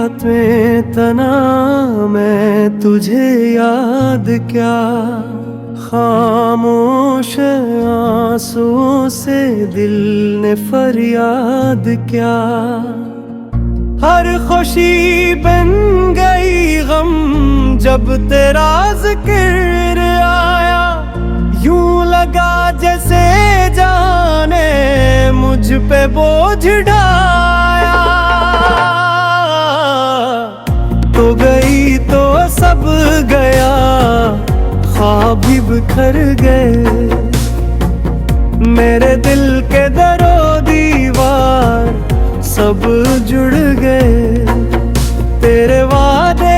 रात में तना मैं तुझे याद क्या, खामोश आंसू से दिल ने फरियाद क्या। हर खुशी बन गई गम जब तेरा जिक्र आया, यूं लगा जैसे जाने मुझ पे बोझ ढाया। तो गई तो सब गया, ख्वाब भी बिखर गए, मेरे दिल के दरो दीवार सब जुड़ गए। तेरे वादे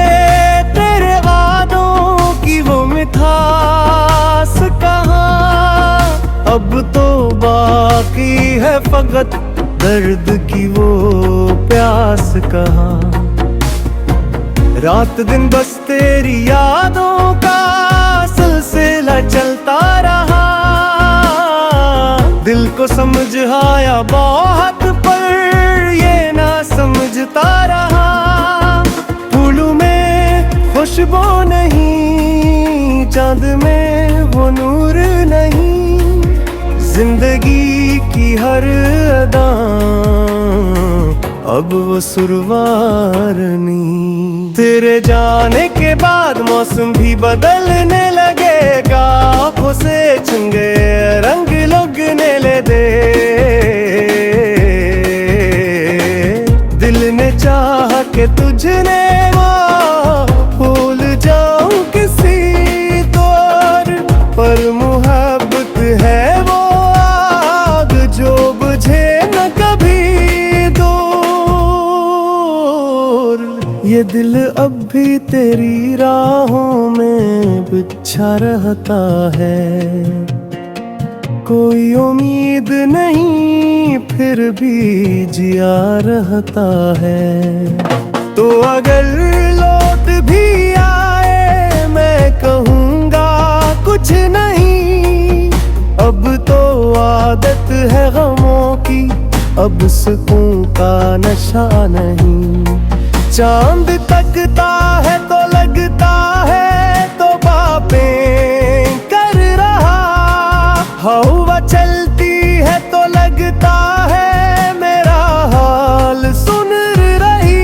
तेरे वादों की वो मिठास कहाँ, अब तो बाकी है फकत दर्द की वो प्यास कहाँ। रात दिन बस तेरी यादों का सिलसिला चलता रहा, दिल को समझ आया बहुत पर ये ना समझता रहा। फूलों में खुशबू नहीं, चांद में वो नूर नहीं, जिंदगी की हर अदा अब वो सुरवार नहीं। तेरे जाने के बाद मौसम भी बदलने लगेगा, आँखों से चुंगे रंग लगने ले दे। दिल ने चाहा कि तुझने वो भूल जाऊं किसी दौर पर, मोहब्बत है वो आग जो बुझे न कभी ये दिल अब भी तेरी राहों में बिछा रहता है। कोई उम्मीद नहीं फिर भी जिया रहता है। तो अगर लौट भी आए मैं कहूँगा कुछ नहीं, अब तो आदत है गमों की, अब सुकून का नशा नहीं। चांद तकता है तो लगता है तो बातें कर रहा, हवा चलती है तो लगता है मेरा हाल सुन रही।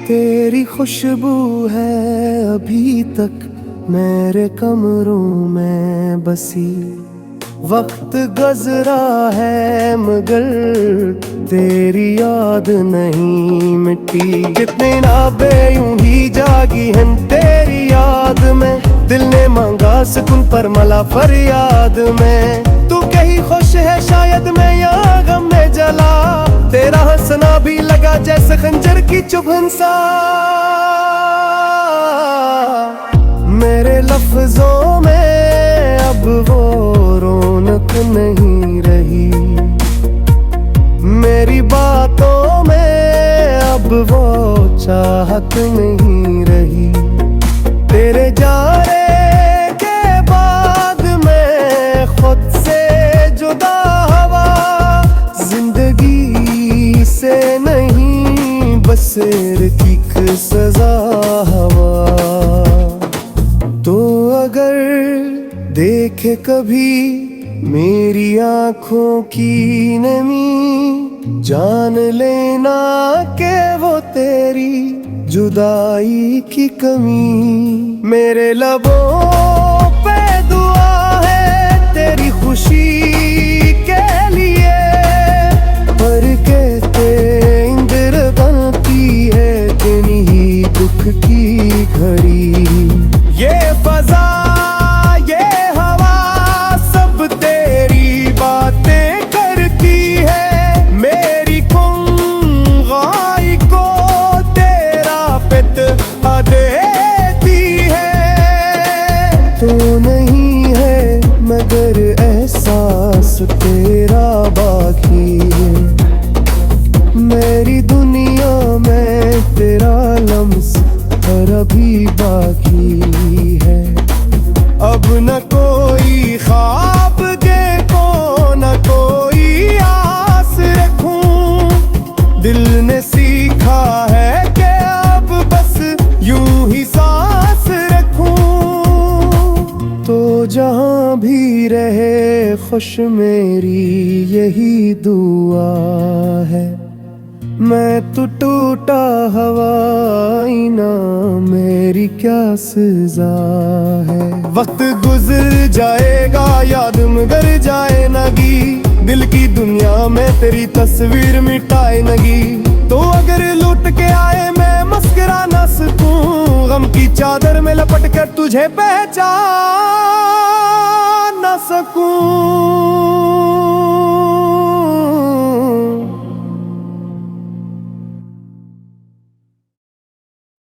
तेरी खुशबू है अभी तक मेरे कमरों में बसी, वक्त गुज़रा है मगर तेरी याद नहीं मिटी। जितने नाबे यूं ही जागी हैं तेरी याद में, दिल ने मांगा सुकून पर मला फरियाद में। तू कहीं खुश है शायद मैं यहाँ गम में जला, तेरा हंसना भी लगा जैसे खंजर की चुभन सा। मेरे लफ्जों में अब वो रौनक नहीं रही, मेरी बातों में अब वो चाहत नहीं रही। तेरे जाने के बाद मैं खुद से जुदा हवा, जिंदगी से नहीं बस एक सजा हवा। तो अगर देखे कभी मेरी आँखों की नमी, जान लेना के वो तेरी जुदाई की कमी। मेरे लबों पे दुआ है तेरी खुशी के लिए, पर कहते इंद्र बनती है तेरी दुख की घड़ी। ये फजा ये हवा सब तेरी बातें करती है, मेरी कुंगाई को तेरा पिता देती है। तो नहीं है मगर एहसास तेरा बाकी है, मेरी दुनिया में तेरा लम्स और अभी बाकी है। अब न कोई ख्वाब देखो न कोई आस रखूं, दिल ने सीखा खुश मेरी यही दुआ है। मैं तो टूटा हवाई ना, मेरी क्या सजा है। वक्त गुजर जाएगा याद मगर जाए नगी, दिल की दुनिया में तेरी तस्वीर मिटाए नगी। तो अगर लुट के आए मैं मस्करा ना सकूं, गम की चादर में लपट कर तुझे पहचान ना सकूं।